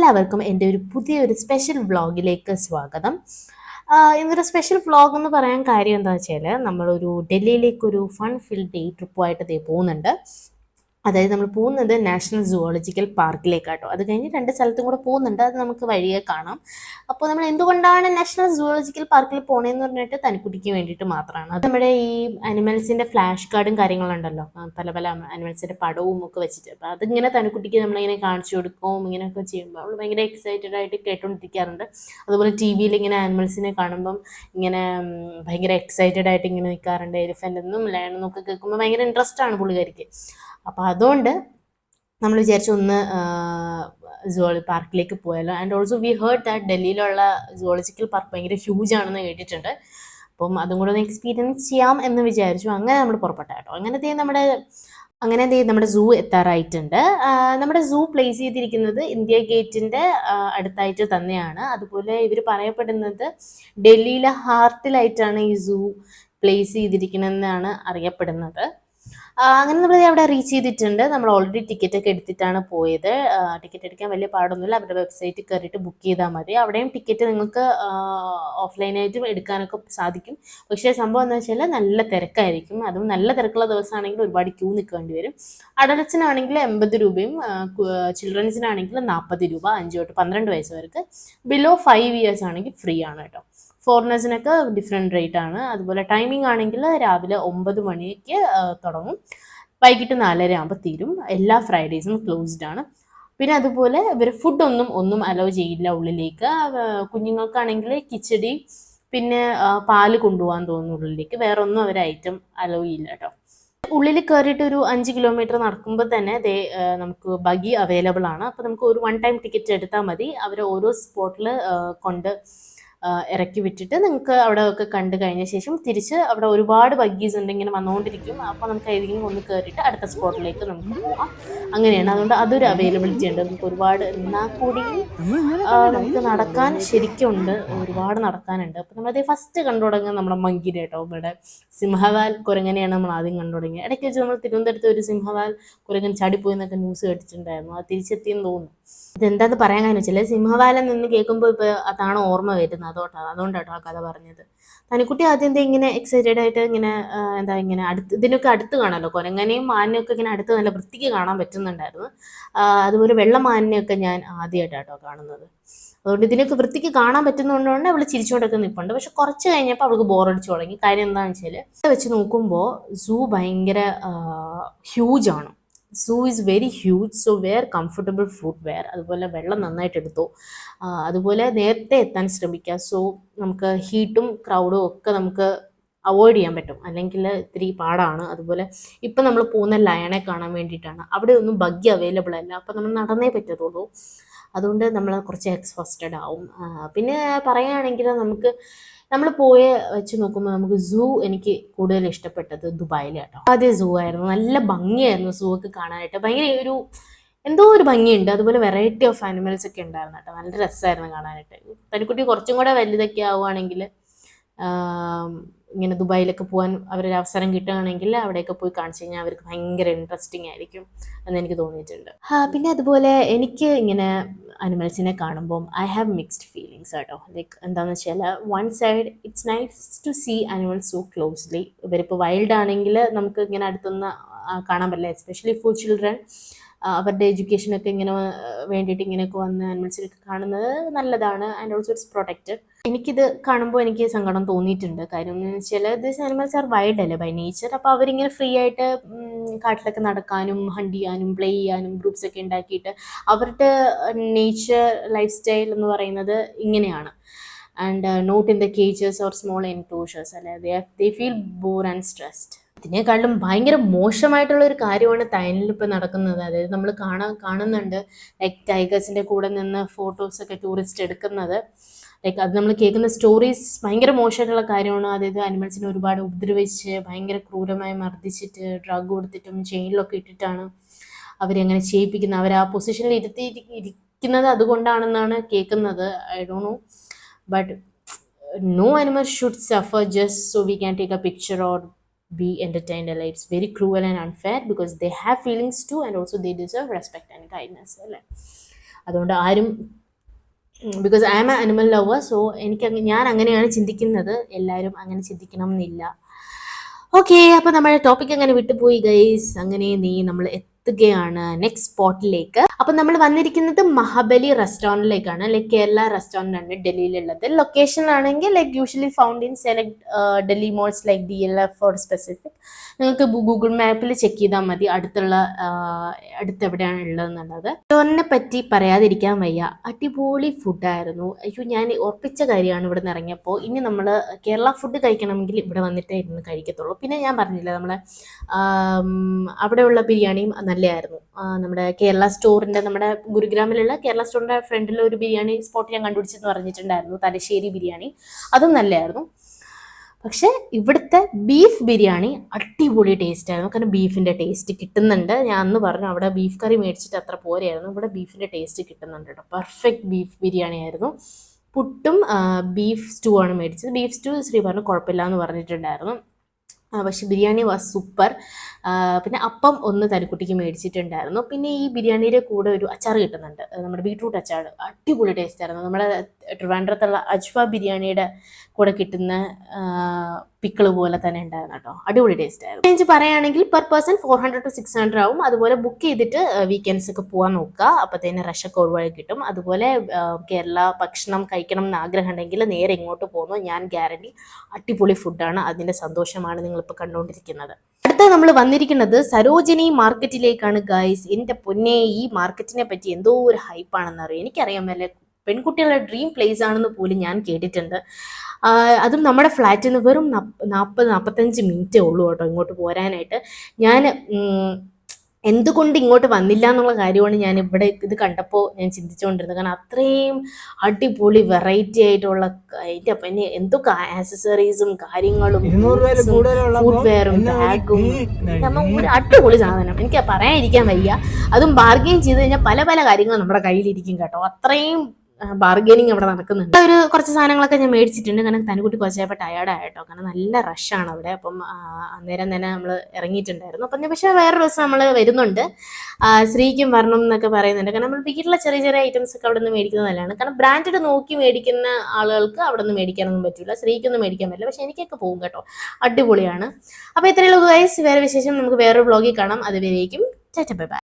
എല്ലാവർക്കും എൻ്റെ ഒരു പുതിയൊരു സ്പെഷ്യൽ വ്ളോഗിലേക്ക് സ്വാഗതം. ഇന്നൊരു സ്പെഷ്യൽ വ്ളോഗ് എന്ന് പറയാൻ കാര്യം എന്താ വെച്ചാൽ നമ്മളൊരു ഡൽഹിയിലേക്കൊരു ഫൺ ഫിൽ ഡേ ട്രിപ്പുമായിട്ട് പോകുന്നുണ്ട്. അതായത് നമ്മൾ പോകുന്നത് നാഷണൽ സുവോളജിക്കൽ പാർക്കിലേക്കാട്ടോ. അത് കഴിഞ്ഞ് 2 സ്ഥലത്തും കൂടെ പോകുന്നുണ്ട്. അത് നമുക്ക് വഴിയെ കാണാം. അപ്പോൾ നമ്മൾ എന്തുകൊണ്ടാണ് നാഷണൽ സുവോളജിക്കൽ പാർക്കിൽ പോണേന്ന് പറഞ്ഞിട്ട് തനിക്കുട്ടിക്ക് വേണ്ടിയിട്ട് മാത്രമാണ്. അത് നമ്മുടെ ഈ അനിമൽസിൻ്റെ ഫ്ലാഷ് കാർഡും കാര്യങ്ങളുണ്ടല്ലോ, പല പല അനിമൽസിൻ്റെ പടവും ഒക്കെ വെച്ചിട്ട്. അപ്പോൾ അതിങ്ങനെ തനിക്കുട്ടിക്ക് നമ്മളിങ്ങനെ കാണിച്ചു കൊടുക്കും. ഇങ്ങനെയൊക്കെ ചെയ്യുമ്പോൾ അവൾ ഭയങ്കര എക്സൈറ്റഡ് ആയിട്ട് കേട്ടുകൊണ്ടിരിക്കാറുണ്ട്. അതുപോലെ ടി വിയിൽ ഇങ്ങനെ അനിമൽസിനെ കാണുമ്പം ഇങ്ങനെ ഭയങ്കര എക്സൈറ്റഡ് ആയിട്ട് ഇങ്ങനെ നിൽക്കാറുണ്ട്. എലിഫൻ്റ് എന്നും ലയൺ എന്നൊക്കെ കേൾക്കുമ്പോൾ ഭയങ്കര ഇൻട്രസ്റ്റ് ആണ് പുള്ളിക്കാരിക്ക്. അപ്പോൾ അതുകൊണ്ട് നമ്മൾ വിചാരിച്ചു ഒന്ന് പാർക്കിലേക്ക് പോയാലോ. And also we heard that ഡൽഹിയിലുള്ള സുവോളജിക്കൽ പാർക്ക് ഭയങ്കര ഹ്യൂജ് ആണെന്ന് കേട്ടിട്ടുണ്ട്. അപ്പം അതും കൂടെ ഒന്ന് എക്സ്പീരിയൻസ് ചെയ്യാം എന്ന് വിചാരിച്ചു. അങ്ങനെ നമ്മൾ പുറപ്പെട്ട കേട്ടോ. അങ്ങനെ നമ്മുടെ സൂ എത്താറായിട്ടുണ്ട്. നമ്മുടെ സൂ പ്ലേസ് ചെയ്തിരിക്കുന്നത് ഇന്ത്യ ഗേറ്റിൻ്റെ അടുത്തായിട്ട് തന്നെയാണ്. അതുപോലെ ഇവർ പറയപ്പെടുന്നത് ഡൽഹിയിലെ ഹാർട്ടിലായിട്ടാണ് ഈ സൂ പ്ലേസ് ചെയ്തിരിക്കുന്നതെന്നാണ് അറിയപ്പെടുന്നത്. അങ്ങനെ നമ്മൾ അവിടെ റീച്ച് ചെയ്തിട്ടുണ്ട്. നമ്മൾ ഓൾറെഡി ടിക്കറ്റ് ഒക്കെ എടുത്തിട്ടാണ് പോയത്. ടിക്കറ്റ് എടുക്കാൻ വലിയ പാടൊന്നുമില്ല. അവരുടെ വെബ്സൈറ്റിൽ കയറിയിട്ട് ബുക്ക് ചെയ്താൽ മതി. അവിടെയും ടിക്കറ്റ് നിങ്ങൾക്ക് ഓഫ്ലൈനായിട്ടും എടുക്കാനൊക്കെ സാധിക്കും. പക്ഷേ സംഭവം എന്താ വെച്ചാൽ നല്ല തിരക്കായിരിക്കും. അതും നല്ല തിരക്കുള്ള ദിവസമാണെങ്കിൽ ഒരുപാട് ക്യൂ നിൽക്കേണ്ടി വരും. അഡൽട്സിനാണെങ്കിൽ 80 രൂപയും ചിൽഡ്രൻസിനാണെങ്കിൽ 40 രൂപ, 5 തൊട്ട് 12 വയസ്സ് വരെക്ക്. ബിലോ 5 ഇയേഴ്സ് ആണെങ്കിൽ ഫ്രീ ആണ് കേട്ടോ. ഫോറിനേഴ്സിനൊക്കെ ഡിഫറെൻറ്റ് റേറ്റ് ആണ്. അതുപോലെ ടൈമിംഗ് ആണെങ്കിൽ രാവിലെ 9 മണിക്ക് തുടങ്ങും, വൈകിട്ട് 4:30 ആകുമ്പോൾ തീരും. എല്ലാ ഫ്രൈഡേയ്സും ക്ലോസ്ഡ് ആണ്. പിന്നെ അതുപോലെ ഇവർ ഒന്നും അലോ ചെയ്യില്ല ഉള്ളിലേക്ക്. കുഞ്ഞുങ്ങൾക്കാണെങ്കിൽ കിച്ചടി പിന്നെ പാല് കൊണ്ടുപോകാൻ തോന്നുന്നു ഉള്ളിലേക്ക്. വേറെ ഒന്നും അവർ ഐറ്റം അലോ ചെയ്യില്ല കേട്ടോ. ഉള്ളിൽ കയറിയിട്ട് ഒരു 5 കിലോമീറ്റർ നടക്കുമ്പോൾ തന്നെ നമുക്ക് ബഗി അവൈലബിൾ ആണ്. അപ്പോൾ നമുക്ക് ഒരു 1 ടൈം ടിക്കറ്റ് എടുത്താൽ മതി. അവർ ഓരോ സ്പോട്ടിൽ കൊണ്ട് ഇറക്കി വിട്ടിട്ട് നിങ്ങൾക്ക് അവിടെ ഒക്കെ കണ്ടു കഴിഞ്ഞ ശേഷം തിരിച്ച് അവിടെ ഒരുപാട് ബഗ്ഗീസ് ഉണ്ട്, ഇങ്ങനെ വന്നുകൊണ്ടിരിക്കും. അപ്പോൾ നമുക്ക് ഏതെങ്കിലും ഒന്ന് കയറിയിട്ട് അടുത്ത സ്പോട്ടിലേക്ക് നമുക്ക് പോകാം. അങ്ങനെയാണ്. അതുകൊണ്ട് അതൊരു അവൈലബിലിറ്റി ഉണ്ട്. നമുക്ക് ഒരുപാട് എന്നാൽ കൂടി നമുക്ക് നടക്കാൻ ശരിക്കുണ്ട്, ഒരുപാട് നടക്കാനുണ്ട്. അപ്പോൾ നമ്മളത് ഫസ്റ്റ് കണ്ടു തുടങ്ങുക നമ്മുടെ മങ്കിനെ കേട്ടോ. ഇവിടെ സിംഹവാൽ കുരങ്ങനെയാണ് നമ്മൾ ആദ്യം കണ്ടു തുടങ്ങിയത്. ഇടയ്ക്ക് വെച്ച് നമ്മൾ തിരുവനന്തപുരത്ത് ഒരു സിംഹവാൽ കുരങ്ങൻ ചാടിപ്പോയി എന്നൊക്കെ ന്യൂസ് കേട്ടിട്ടുണ്ടായിരുന്നു. അത് തിരിച്ചെത്തിയെന്ന് തോന്നുന്നു. ഇതെന്താന്ന് പറയാൻ കാരണം വെച്ചാൽ സിംഹവാലൻ നിന്ന് കേൾക്കുമ്പോൾ ഇപ്പോൾ അതാണ് ഓർമ്മ വരുന്നത്. അതുകൊണ്ടാട്ടോ ആ കഥ പറഞ്ഞത്. തനിക്കുട്ടി ആദ്യം ഇങ്ങനെ എക്സൈറ്റഡ് ആയിട്ട് ഇങ്ങനെ ഇങ്ങനെ ഇതിനൊക്കെ അടുത്ത് കാണാമല്ലോ, കുരങ്ങനെയും മാനിനെയൊക്കെ ഇങ്ങനെ അടുത്ത് നല്ല വൃത്തിക്ക് കാണാൻ പറ്റുന്നുണ്ടായിരുന്നു. അതുപോലെ വെള്ളമാനിനെയൊക്കെ ഞാൻ ആദ്യമായിട്ടാട്ടോ കാണുന്നത്. അതുകൊണ്ട് ഇതിനൊക്കെ വൃത്തിക്ക് കാണാൻ പറ്റുന്നതുകൊണ്ടാണ് അവൾ ചിരിച്ചുകൊണ്ടൊക്കെ നിൽപ്പുണ്ട്. പക്ഷെ കുറച്ച് കഴിഞ്ഞപ്പോൾ അവൾക്ക് ബോറടിച്ചു തുടങ്ങി. കാര്യം എന്താണെന്ന് വെച്ചാൽ വെച്ച് നോക്കുമ്പോൾ സൂ ഭയങ്കര ഹ്യൂജാണ്. Zoo is very huge. So where comfortable food where. അതുപോലെ വെള്ളം നന്നായിട്ട് എടുത്തു. അതുപോലെ നേരത്തെ എത്താൻ ശ്രമിക്കുക. സോ നമുക്ക് ഹീറ്റും ക്രൗഡും ഒക്കെ നമുക്ക് അവോയ്ഡ് ചെയ്യാൻ പറ്റും, അല്ലെങ്കിൽ ഇത്തിരി പാടാണ്. അതുപോലെ ഇപ്പം നമ്മൾ പോകുന്ന ലയണെ കാണാൻ വേണ്ടിയിട്ടാണ്. അവിടെ ഒന്നും ബഗ്ഗി അവൈലബിൾ അല്ല. അപ്പം നമ്മൾ നടന്നേ പറ്റത്തുള്ളൂ. അതുകൊണ്ട് നമ്മൾ കുറച്ച് എക്സ്ഫസ്റ്റഡ് ആവും. പിന്നെ പറയുകയാണെങ്കിൽ നമ്മൾ വെച്ച് നോക്കുമ്പോൾ നമുക്ക് സൂ എനിക്ക് കൂടുതൽ ഇഷ്ടപ്പെട്ടത് ദുബായിലെ കേട്ടോ. ആദ്യം സൂ ആയിരുന്നു. നല്ല ഭംഗിയായിരുന്നു സൂ ഒക്കെ കാണാനായിട്ട്. ഭയങ്കര എന്തോ ഒരു ഭംഗിയുണ്ട്. അതുപോലെ വെറൈറ്റി ഓഫ് ആനിമൽസ് ഒക്കെ ഉണ്ടായിരുന്നു കേട്ടോ. നല്ല രസമായിരുന്നു കാണാനായിട്ട്. തനിക്കുട്ടി കുറച്ചും കൂടെ വലുതൊക്കെ ആവുകയാണെങ്കിൽ ഇങ്ങനെ ദുബായിലൊക്കെ പോകാൻ അവരൊരു അവസരം കിട്ടുകയാണെങ്കിൽ അവിടെയൊക്കെ പോയി കാണിച്ചു കഴിഞ്ഞാൽ അവർക്ക് ഭയങ്കര ഇൻട്രസ്റ്റിംഗ് ആയിരിക്കും എന്ന് എനിക്ക് തോന്നിയിട്ടുണ്ട്. പിന്നെ അതുപോലെ എനിക്ക് ഇങ്ങനെ അനിമൽസിനെ കാണുമ്പം ഐ ഹാവ് മിക്സ്ഡ് ഫീലിങ്സ് കേട്ടോ. ലൈക്ക് എന്താണെന്ന് വെച്ചാൽ one side it's nice to see animals so closely. ഇവരിപ്പോൾ വൈൽഡ് ആണെങ്കിൽ നമുക്ക് ഇങ്ങനെ അടുത്തുനിന്ന് കാണാൻ പറ്റില്ല. Especially for children. അവരുടെ എഡ്യൂക്കേഷനൊക്കെ ഇങ്ങനെ വേണ്ടിയിട്ട് ഇങ്ങനെയൊക്കെ വന്ന് അനിമൽസിനൊക്കെ കാണുന്നത് നല്ലതാണ്. And also it's protected. എനിക്കിത് കാണുമ്പോൾ എനിക്ക് സങ്കടം തോന്നിയിട്ടുണ്ട്. കാര്യം എന്ന് വെച്ചാൽ ദീസ് അനിമൽസ് ആർ വൈൽഡ് അല്ലേ ബൈ നേച്ചർ. അപ്പോൾ അവരിങ്ങനെ ഫ്രീ ആയിട്ട് കാട്ടിലൊക്കെ നടക്കാനും ഹണ്ട് ചെയ്യാനും പ്ലേ ചെയ്യാനും ഗ്രൂപ്പ്സൊക്കെ ഉണ്ടാക്കിയിട്ട് അവരുടെ നേച്ചർ ലൈഫ് സ്റ്റൈൽ എന്ന് പറയുന്നത് ഇങ്ങനെയാണ്. And not in the cages or small enclosures അല്ലെ. They feel bore and stressed. ഇതിനേക്കാളും ഭയങ്കര മോശമായിട്ടുള്ള ഒരു കാര്യമാണ് തായ്ലൻഡിൽ ഇപ്പോൾ നടക്കുന്നത്. അതായത് നമ്മൾ കാണുന്നുണ്ട് ലൈക്ക് ടൈഗേഴ്സിൻ്റെ കൂടെ നിന്ന് ഫോട്ടോസൊക്കെ ടൂറിസ്റ്റ് എടുക്കുന്നത്. ലൈക്ക് അത് നമ്മൾ കേൾക്കുന്ന സ്റ്റോറീസ് ഭയങ്കര മോശമായിട്ടുള്ള കാര്യമാണ്. അതായത് അനിമൽസിനെ ഒരുപാട് ഉപദ്രവിച്ച് ഭയങ്കര ക്രൂരമായി മർദ്ദിച്ചിട്ട് ഡ്രഗ് കൊടുത്തിട്ടും ചെയിനിലൊക്കെ ഇട്ടിട്ടാണ് അവരങ്ങനെ ചെയ്യിപ്പിക്കുന്നത്. അവർ ആ പൊസിഷനിൽ ഇരിക്കുന്നത് അതുകൊണ്ടാണെന്നാണ് കേൾക്കുന്നത്. I don't know, but no animal should suffer just so we can take a picture or be entertained. It's very cruel and unfair because they have feelings too, and also they deserve respect and kindness. അതുകൊണ്ട് ആരും, because I am a animal lover, so ഞാൻ അങ്ങനെയാണ് ചിന്തിക്കുന്നത്. എല്ലാവരും അങ്ങനെ ചിന്തിക്കണം എന്നില്ല. Okay, അപ്പൊ നമ്മുടെ ടോപ്പിക് അങ്ങനെ വിട്ടുപോയി ഗൈസ്. അങ്ങനെ നമ്മൾ എത്തുകയാണ് നെക്സ്റ്റ് സ്പോട്ടിലേക്ക്. അപ്പൊ നമ്മൾ വന്നിരിക്കുന്നത് മഹാബലി റെസ്റ്റോറൻറ്റിലേക്കാണ്. ലൈക്ക് കേരള റെസ്റ്റോറൻ്റ് ആണ് ഡൽഹിയിലുള്ളത്. ലൊക്കേഷൻ ആണെങ്കിൽ like usually found in select Delhi moles like DLF four specific. നിങ്ങൾക്ക് ഗൂഗിൾ മാപ്പിൽ ചെക്ക് ചെയ്താൽ മതി അടുത്ത് എവിടെയാണ് ഉള്ളതെന്നുള്ളത്. റെസ്റ്റോറൻറ്റിനെ പറ്റി പറയാതിരിക്കാൻ വയ്യ, അടിപൊളി ഫുഡായിരുന്നു. അയ്യോ, ഞാൻ ഉറപ്പിച്ച കാര്യമാണ് ഇവിടെ നിന്ന് ഇറങ്ങിയപ്പോൾ. ഇനി നമ്മൾ കേരള ഫുഡ് കഴിക്കണമെങ്കിൽ ഇവിടെ വന്നിട്ടേ ഇരുന്ന് കഴിക്കത്തുള്ളൂ. പിന്നെ ഞാൻ പറഞ്ഞില്ല, നമ്മളെ അവിടെയുള്ള ബിരിയാണിയും നല്ലതായിരുന്നു. നമ്മുടെ കേരള സ്റ്റോറിൻ്റെ, നമ്മുടെ ഗുരുഗ്രാമിലുള്ള കേരള സ്റ്റോറിൻ്റെ ഫ്രണ്ടിൽ ഒരു ബിരിയാണി സ്പോട്ട് ഞാൻ കണ്ടുപിടിച്ചെന്ന് പറഞ്ഞിട്ടുണ്ടായിരുന്നു, തലശ്ശേരി ബിരിയാണി. അതും നല്ലതായിരുന്നു. പക്ഷെ ഇവിടുത്തെ ബീഫ് ബിരിയാണി അടിപൊളി ടേസ്റ്റ് ആയിരുന്നു. കാരണം ബീഫിൻ്റെ ടേസ്റ്റ് കിട്ടുന്നുണ്ട്. ഞാൻ അന്ന് പറഞ്ഞു അവിടെ ബീഫ് കറി മേടിച്ചിട്ട് അത്ര പോരെയായിരുന്നു, ഇവിടെ ബീഫിൻ്റെ ടേസ്റ്റ് കിട്ടുന്നുണ്ട് കേട്ടോ. പെർഫെക്റ്റ് ബീഫ് ബിരിയാണി ആയിരുന്നു. പുട്ടും ബീഫ് സ്റ്റൂ ആണ് മേടിച്ചത്. ബീഫ് സ്റ്റൂ ശ്രീ പറഞ്ഞു കുഴപ്പമില്ല എന്ന് പറഞ്ഞിട്ടുണ്ടായിരുന്നു. പക്ഷെ ബിരിയാണി വാസ് സൂപ്പർ. പിന്നെ അപ്പം ഒന്ന് തനിക്കുട്ടിക്ക് മേടിച്ചിട്ടുണ്ടായിരുന്നു. പിന്നെ ഈ ബിരിയാണിയുടെ കൂടെ ഒരു അച്ചാർ കിട്ടുന്നുണ്ട്, നമ്മുടെ ബീട്രൂട്ട് അച്ചാർ. അടിപൊളി ടേസ്റ്റ് ആയിരുന്നു. നമ്മുടെ ട്രിവാൻഡ്രത്തുള്ള അജ്വ ബിരിയാണിയുടെ കൂടെ കിട്ടുന്ന പിക്കിള് പോലെ തന്നെ ഉണ്ടായിരുന്നു കേട്ടോ. അടിപൊളി ടേസ്റ്റ് ആയിരുന്നു. റേഞ്ച് പറയുകയാണെങ്കിൽ പെർ പേഴ്സൺ 400 to 600 ആവും. അതുപോലെ ബുക്ക് ചെയ്തിട്ട് വീക്കെൻഡ്സ് ഒക്കെ പോകാൻ നോക്കുക, അപ്പോഴത്തേന് റഷൊക്കെ ഒഴിവായി കിട്ടും. അതുപോലെ കേരള ഭക്ഷണം കഴിക്കണം എന്ന് ആഗ്രഹം ഉണ്ടെങ്കിൽ നേരെ ഇങ്ങോട്ട് പോകുന്നു, ഞാൻ ഗ്യാരണ്ടി. അടിപൊളി ഫുഡാണ്, അതിൻ്റെ സന്തോഷമാണ് നിങ്ങളിപ്പോൾ കണ്ടുകൊണ്ടിരിക്കുന്നത്. അടുത്ത നമ്മൾ വന്നിരിക്കുന്നത് സരോജിനി മാർക്കറ്റിലേക്കാണ് ഗൈസ്. എൻ്റെ പൊന്നെ, ഈ മാർക്കറ്റിനെ പറ്റി എന്തോ ഒരു ഹൈപ്പാണെന്ന് അറിയാം. എനിക്കറിയാൻ മേലെ, പെൺകുട്ടികളുടെ ഡ്രീം പ്ലേസ് ആണെന്ന് പോലും ഞാൻ കേട്ടിട്ടുണ്ട്. അതും നമ്മുടെ ഫ്ലാറ്റിൽ നിന്ന് വെറും 40-45 മിനിറ്റേ ഉള്ളൂ കേട്ടോ ഇങ്ങോട്ട് പോരാനായിട്ട്. ഞാൻ എന്തുകൊണ്ട് ഇങ്ങോട്ട് വന്നില്ല എന്നുള്ള കാര്യമാണ് ഞാൻ ഇവിടെ ഇത് കണ്ടപ്പോൾ ഞാൻ ചിന്തിച്ചുകൊണ്ടിരുന്നത്. കാരണം അത്രയും അടിപൊളി വെറൈറ്റി ആയിട്ടുള്ള അതിൻ്റെ പിന്നെ എന്തൊക്കെ ആക്സസറീസും കാര്യങ്ങളും ഫുഡ് വെയറും ബാഗും, ഒരു അടിപൊളി സാധനം. എനിക്ക് പറയാതിരിക്കാൻ വയ്യ. അതും ബാർഗെയിൻ ചെയ്ത് കഴിഞ്ഞാൽ പല പല കാര്യങ്ങളും നമ്മുടെ കയ്യിലിരിക്കും കേട്ടോ. അത്രയും ബാർഗനിങ് അവിടെ നടക്കുന്നുണ്ട്. കുറച്ച് സാധനങ്ങളൊക്കെ ഞാൻ മേടിച്ചിട്ടുണ്ട്. കാരണം തനിക്കുട്ടി കുറച്ചായപ്പോൾ ടയേർഡായിട്ടോ, കാരണം നല്ല റഷാണ് അവിടെ. അപ്പം അന്നേരം തന്നെ നമ്മൾ ഇറങ്ങിയിട്ടുണ്ടായിരുന്നു. അപ്പം പക്ഷേ വേറൊരു ദിവസം നമ്മൾ വരുന്നുണ്ട്, ശ്രീക്കും വരണം എന്നൊക്കെ പറയുന്നുണ്ട്. കാരണം നമ്മൾ വീട്ടിലെ ചെറിയ ചെറിയ ഐറ്റംസ് ഒക്കെ അവിടെ നിന്ന് മേടിക്കുന്നത് നല്ലതാണ്. കാരണം ബ്രാൻഡഡ് നോക്കി മേടിക്കുന്ന ആളുകൾക്ക് അവിടെ നിന്ന് മേടിക്കാനൊന്നും പറ്റില്ല, ശ്രീക്കൊന്നും മേടിക്കാൻ പറ്റില്ല. പക്ഷെ എനിക്കൊക്കെ പോകും കേട്ടോ, അടിപൊളിയാണ്. അപ്പോൾ ഇത്രയുള്ള ഗൈസ്, വേറെ വിശേഷം നമുക്ക് വേറൊരു വ്ളോഗിൽ കാണാം. അതുവരേക്കും ടാറ്റാ ബൈ ബൈ.